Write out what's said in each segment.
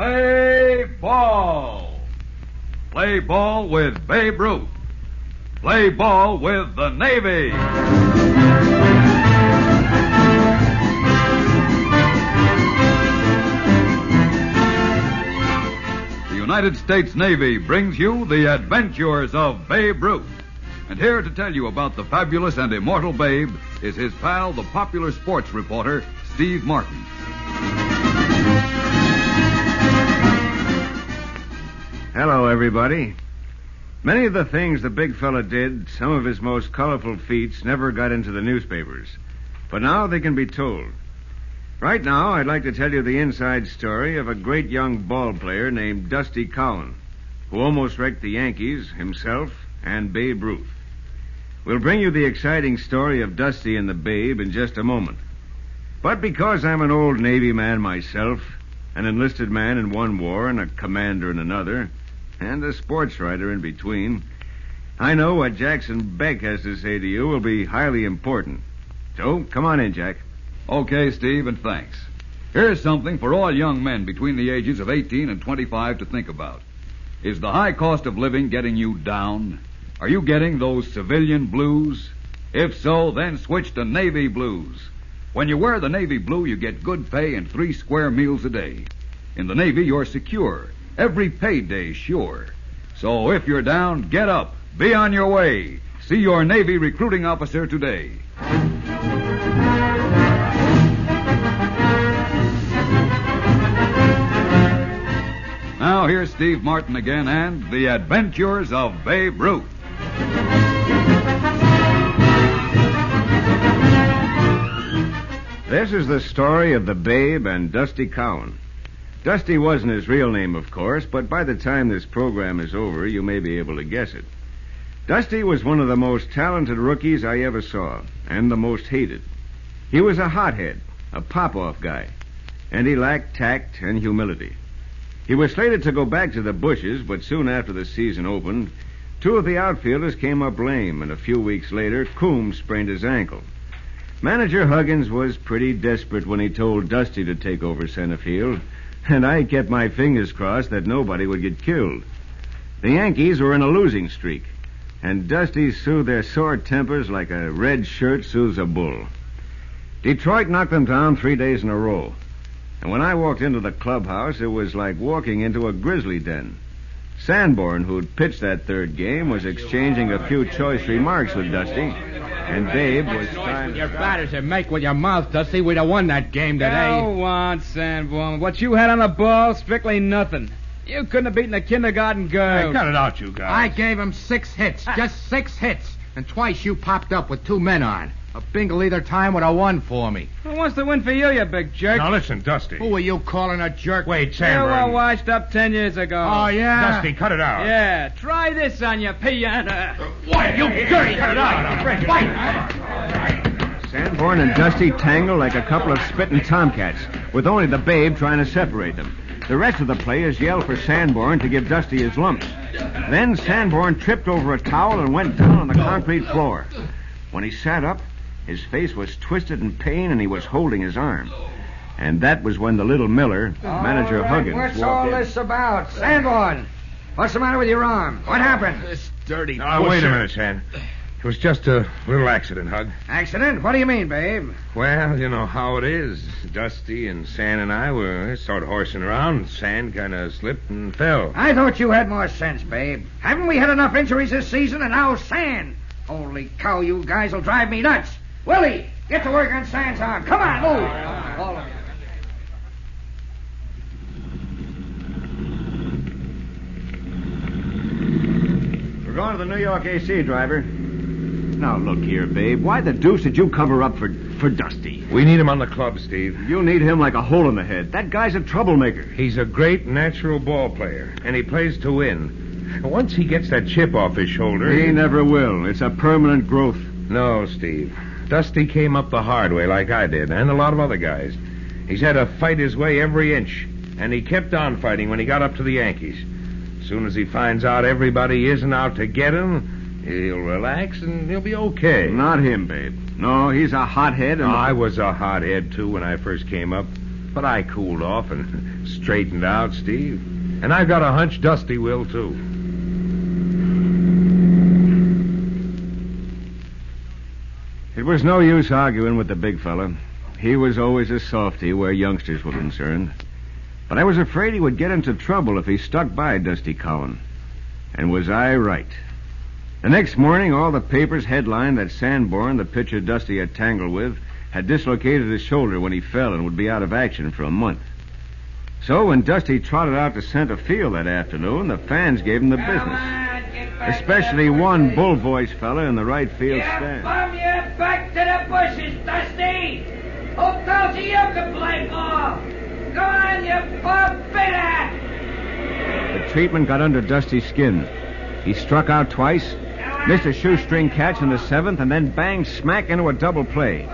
Play ball. Play ball with Babe Ruth. Play ball with the Navy. The United States Navy brings you the adventures of Babe Ruth. And here to tell you about the fabulous and immortal Babe is his pal, the popular sports reporter, Steve Martin. Hello, everybody. Many of the things the big fella did, some of his most colorful feats, never got into the newspapers. But now they can be told. Right now, I'd like to tell you the inside story of a great young ball player named Dusty Cowan, who almost wrecked the Yankees, himself, and Babe Ruth. We'll bring you the exciting story of Dusty and the Babe in just a moment. But because I'm an old Navy man myself, an enlisted man in one war and a commander in another, and a sports writer in between, I know what Jackson Beck has to say to you will be highly important. So, come on in, Jack. Okay, Steve, and thanks. Here's something for all young men between the ages of 18 and 25 to think about. Is the high cost of living getting you down? Are you getting those civilian blues? If so, then switch to Navy blues. When you wear the Navy blue, you get good pay and 3 square meals a day. In the Navy, you're secure. Every payday's sure. So if you're down, get up. Be on your way. See your Navy recruiting officer today. Now here's Steve Martin again and the adventures of Babe Ruth. This is the story of the Babe and Dusty Cowan. Dusty wasn't his real name, of course, but by the time this program is over, you may be able to guess it. Dusty was one of the most talented rookies I ever saw, and the most hated. He was a hothead, a pop-off guy, and he lacked tact and humility. He was slated to go back to the bushes, but soon after the season opened, 2 of the outfielders came up lame, and a few weeks later, Coombs sprained his ankle. Manager Huggins was pretty desperate when he told Dusty to take over center field, and I kept my fingers crossed that nobody would get killed. The Yankees were in a losing streak, and Dusty soothed their sore tempers like a red shirt soothes a bull. Detroit knocked them down 3 days in a row, and when I walked into the clubhouse, it was like walking into a grizzly den. Sanborn, who'd pitched that third game, was exchanging a few choice remarks with Dusty, and Babe was trying... Your batters to make with your mouth, Dusty. We'd have won that game today. Go on, Sanborn. What you had on the ball, strictly nothing. You couldn't have beaten a kindergarten girl. Hey, cut it out, you guys. I gave him 6 hits. Just 6 hits. And twice you popped up with 2 men on. A bingle either time would have won for me. Who wants to win for you, you big jerk? Now listen, Dusty. Who are you calling a jerk? Wait, You Sanborn. were washed up 10 years ago. Oh, yeah? Dusty, cut it out. Yeah, try this on your piano. What? You dirty. Cut it out. Sanborn and Dusty tangled like a couple of spitting tomcats, with only the Babe trying to separate them. The rest of the players yelled for Sanborn to give Dusty his lumps. Then Sanborn tripped over a towel and went down on the concrete floor. When he sat up, his face was twisted in pain and he was holding his arm. And that was when the little Miller, Manager Huggins, What's walked all in. this about? Sanborn, what's the matter with your arm? What happened? This dirty Now, wait a minute, San. It was just a little accident, Hug. Accident? What do you mean, Babe? Well, you know how it is. Dusty and San and I were sort of horsing around. San kind of slipped and fell. I thought you had more sense, Babe. Haven't we had enough injuries this season, and now San? Holy cow, you guys will drive me nuts. Willie, get to work on San's arm. Come on, move. All of you. We're going to the New York AC, driver. Now, look here, Babe. Why the deuce did you cover up for Dusty? We need him on the club, Steve. You need him like a hole in the head. That guy's a troublemaker. He's a great natural ball player, and he plays to win. Once he gets that chip off his shoulder... He never will. It's a permanent growth. No, Steve. Dusty came up the hard way like I did, and a lot of other guys. He's had to fight his way every inch, and he kept on fighting when he got up to the Yankees. As soon as he finds out everybody isn't out to get him, he'll relax and he'll be okay. Not him, Babe. No, he's a hothead and... I was a hothead, too, when I first came up. But I cooled off and straightened out, Steve. And I got a hunch Dusty will, too. It was no use arguing with the big fella. He was always a softy where youngsters were concerned. But I was afraid he would get into trouble if he stuck by Dusty Cowan. And was I right? The next morning, all the papers headlined that Sanborn, the pitcher Dusty had tangled with, had dislocated his shoulder when he fell and would be out of action for a month. So when Dusty trotted out to center field that afternoon, the fans gave him the business. Especially one bull-voiced fella in the right field stand. Bum you back to the bushes, Dusty! Who tells you can play ball? Go on, you poor bitter! The treatment got under Dusty's skin. He struck out twice, missed a shoestring catch in the seventh, and then banged smack into a double play.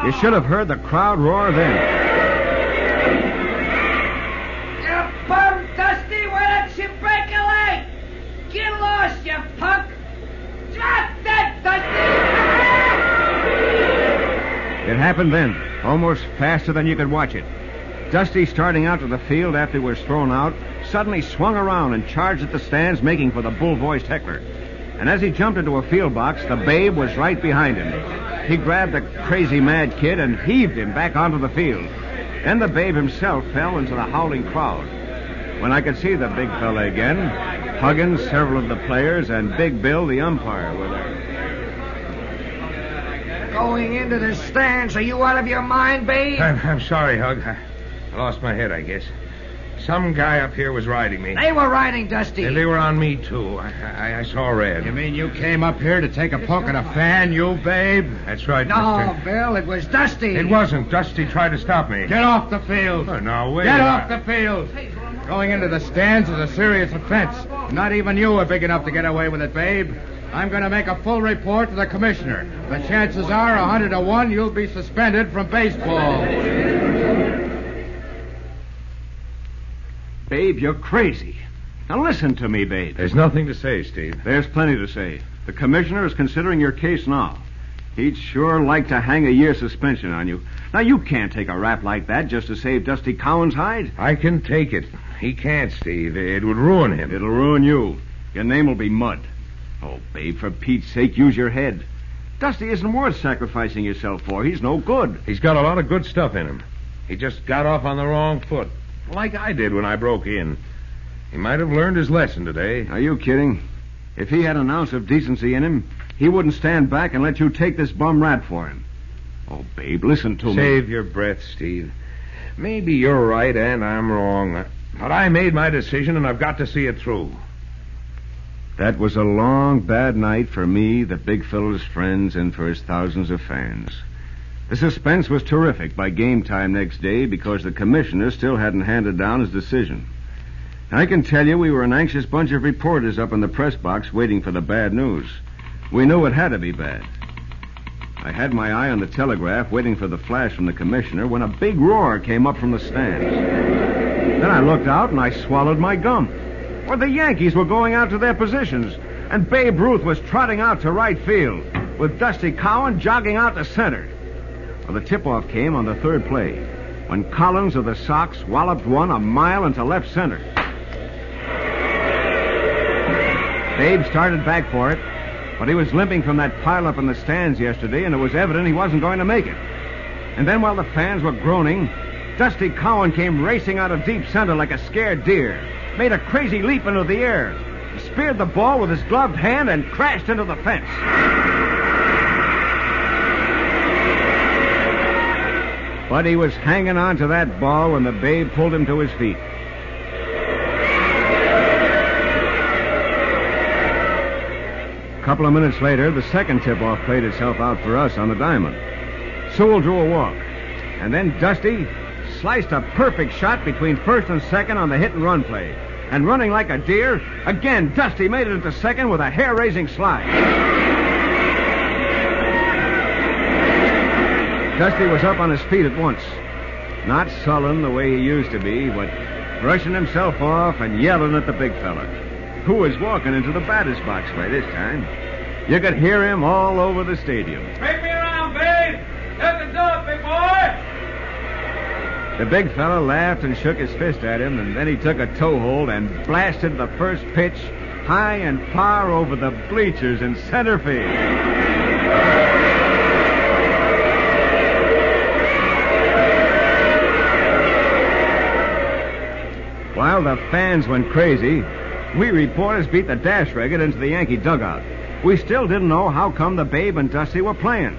You should have heard the crowd roar then. You bum, Dusty! Why don't you break a leg? Get lost, you punk! Drop that, Dusty! It happened then, almost faster than you could watch it. Dusty, starting out to the field after he was thrown out, suddenly swung around and charged at the stands, making for the bull-voiced heckler. And as he jumped into a field box, the Babe was right behind him. He grabbed the crazy mad kid and heaved him back onto the field. Then the Babe himself fell into the howling crowd. When I could see the big fella again, Huggins, several of the players, and Big Bill, the umpire, were there. Going into the stands, are you out of your mind, Babe? I'm sorry, Hug. I lost my head, I guess. Some guy up here was riding me. They were riding Dusty. And they were on me, too. I saw red. You mean you came up here to take a poke at a fan, you Babe? That's right, No, mister. Bill, it was Dusty. It wasn't. Dusty tried to stop me. Get off the field. Oh, no, wait. Get off the field. Going into the stands is a serious offense. Not even you are big enough to get away with it, Babe. I'm going to make a full report to the commissioner. The chances are 100 to 1 you'll be suspended from baseball. Babe, you're crazy. Now listen to me, Babe. There's nothing to say, Steve. There's plenty to say. The commissioner is considering your case now. He'd sure like to hang a year's suspension on you. Now, you can't take a rap like that just to save Dusty Cowan's hide. I can take it. He can't, Steve. It would ruin him. It'll ruin you. Your name will be mud. Oh, Babe, for Pete's sake, use your head. Dusty isn't worth sacrificing yourself for. He's no good. He's got a lot of good stuff in him. He just got off on the wrong foot, like I did when I broke in. He might have learned his lesson today. Are you kidding? If he had an ounce of decency in him, he wouldn't stand back and let you take this bum rap for him. Oh, Babe, listen to me. Save your breath, Steve. Maybe you're right and I'm wrong. But I made my decision and I've got to see it through. That was a long, bad night for me, the big fella's friends, and for his thousands of fans. The suspense was terrific by game time next day because the commissioner still hadn't handed down his decision. I can tell you we were an anxious bunch of reporters up in the press box waiting for the bad news. We knew it had to be bad. I had my eye on the telegraph waiting for the flash from the commissioner when a big roar came up from the stands. Then I looked out and I swallowed my gum. Well, the Yankees were going out to their positions, and Babe Ruth was trotting out to right field, with Dusty Cowan jogging out to center. Well, the tip-off came on the third play, when Collins of the Sox walloped one a mile into left center. Babe started back for it, but he was limping from that pile-up in the stands yesterday, and it was evident he wasn't going to make it. And then while the fans were groaning, Dusty Cowan came racing out of deep center like a scared deer, made a crazy leap into the air, speared the ball with his gloved hand, and crashed into the fence. But he was hanging on to that ball when the Babe pulled him to his feet. A couple of minutes later, the second tip-off played itself out for us on the diamond. Sewell drew a walk, and then Dusty sliced a perfect shot between first and second on the hit-and-run play. And running like a deer, again, Dusty made it into second with a hair-raising slide. Dusty was up on his feet at once. Not sullen the way he used to be, but brushing himself off and yelling at the big fella, who was walking into the batter's box by this time. You could hear him all over the stadium. Bring me around, Babe. Let the door, big boy. The big fella laughed and shook his fist at him, and then he took a toe hold and blasted the first pitch high and far over the bleachers in center field. While the fans went crazy, we reporters beat the dash racket into the Yankee dugout. We still didn't know how come the Babe and Dusty were playing.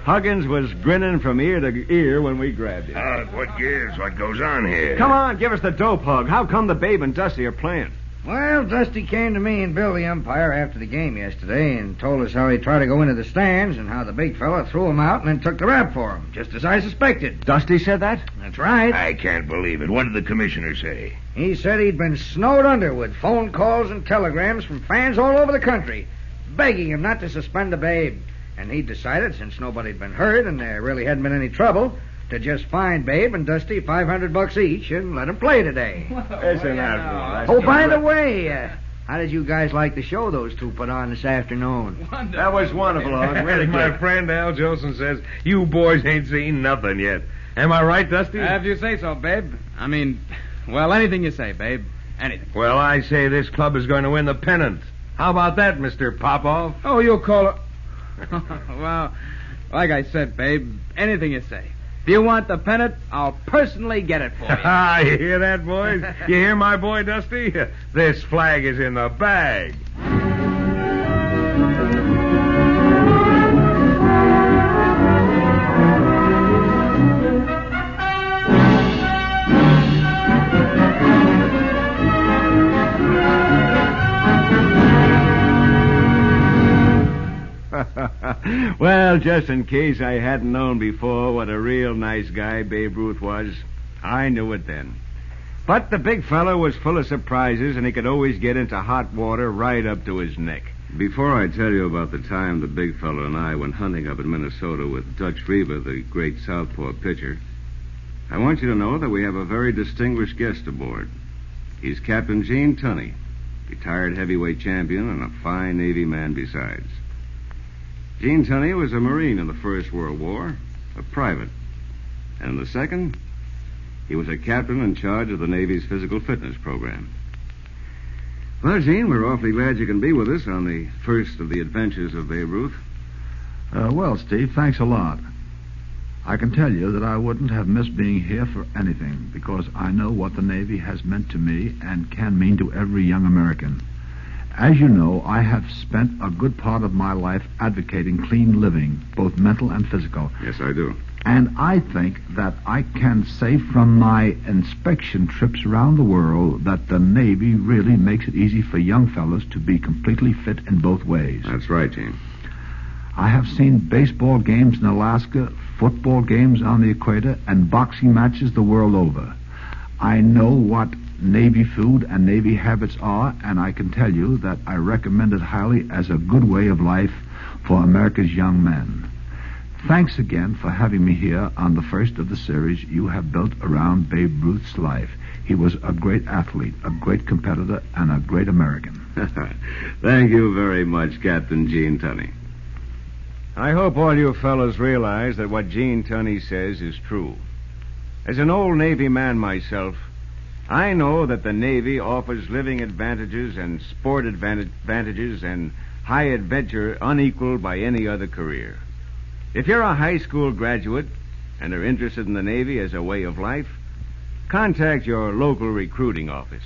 Huggins was grinning from ear to ear when we grabbed him. What gives? What goes on here? Come on, give us the dope hug. How come the Babe and Dusty are playing? Well, Dusty came to me and Bill the umpire after the game yesterday and told us how he tried to go into the stands and how the big fella threw him out and then took the rap for him, just as I suspected. Dusty said that? That's right. I can't believe it. What did the commissioner say? He said he'd been snowed under with phone calls and telegrams from fans all over the country, begging him not to suspend the Babe. And he decided, since nobody'd been hurt and there really hadn't been any trouble, to just fine Babe and Dusty $500 each and let them play today. Isn't that Oh, by the way, how did you guys like the show those two put on this afternoon? Wonderful. That was wonderful, Hog. Really My good. friend Al Jolson says you boys ain't seen nothing yet. Am I right, Dusty? If you say so, Babe. I mean, well, anything you say, Babe. Anything. Well, I say this club is going to win the pennant. How about that, Mr. Popoff? Oh, you'll call it... Well, like I said, Babe, anything you say. If you want the pennant, I'll personally get it for you. You hear that, boys? You hear my boy, Dusty? This flag is in the bag. Well, just in case I hadn't known before what a real nice guy Babe Ruth was, I knew it then. But the big fella was full of surprises, and he could always get into hot water right up to his neck. Before I tell you about the time the big fella and I went hunting up in Minnesota with Dutch Reber, the great southpaw pitcher, I want you to know that we have a very distinguished guest aboard. He's Captain Gene Tunney, retired heavyweight champion and a fine Navy man besides. Gene Tunney was a Marine in the First World War, a private. And in the Second, he was a captain in charge of the Navy's physical fitness program. Well, Gene, we're awfully glad you can be with us on the first of the adventures of Babe Ruth. Well, Steve, thanks a lot. I can tell you that I wouldn't have missed being here for anything, because I know what the Navy has meant to me and can mean to every young American. As you know, I have spent a good part of my life advocating clean living, both mental and physical. Yes, I do. And I think that I can say from my inspection trips around the world that the Navy really makes it easy for young fellows to be completely fit in both ways. That's right, Gene. I have seen baseball games in Alaska, football games on the equator, and boxing matches the world over. I know what Navy food and Navy habits are, and I can tell you that I recommend it highly as a good way of life for America's young men. Thanks again for having me here on the first of the series you have built around Babe Ruth's life. He was a great athlete, a great competitor, and a great American. Thank you very much, Captain Gene Tunney. I hope all you fellows realize that what Gene Tunney says is true. As an old Navy man myself, I know that the Navy offers living advantages and sport advantages and high adventure unequaled by any other career. If you're a high school graduate and are interested in the Navy as a way of life, contact your local recruiting office.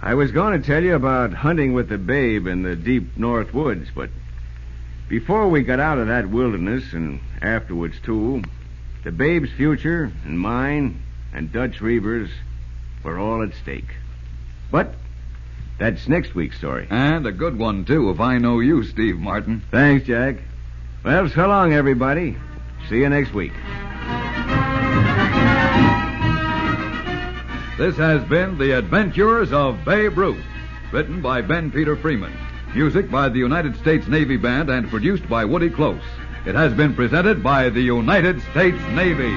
I was going to tell you about hunting with the Babe in the deep north woods, but before we got out of that wilderness, and afterwards, too, the Babe's future and mine and Dutch Reber's were all at stake. But that's next week's story. And a good one, too, if I know you, Steve Martin. Thanks, Jack. Well, so long, everybody. See you next week. This has been The Adventures of Babe Ruth, written by Ben Peter Freeman. Music by the United States Navy Band and produced by Woody Close. It has been presented by the United States Navy.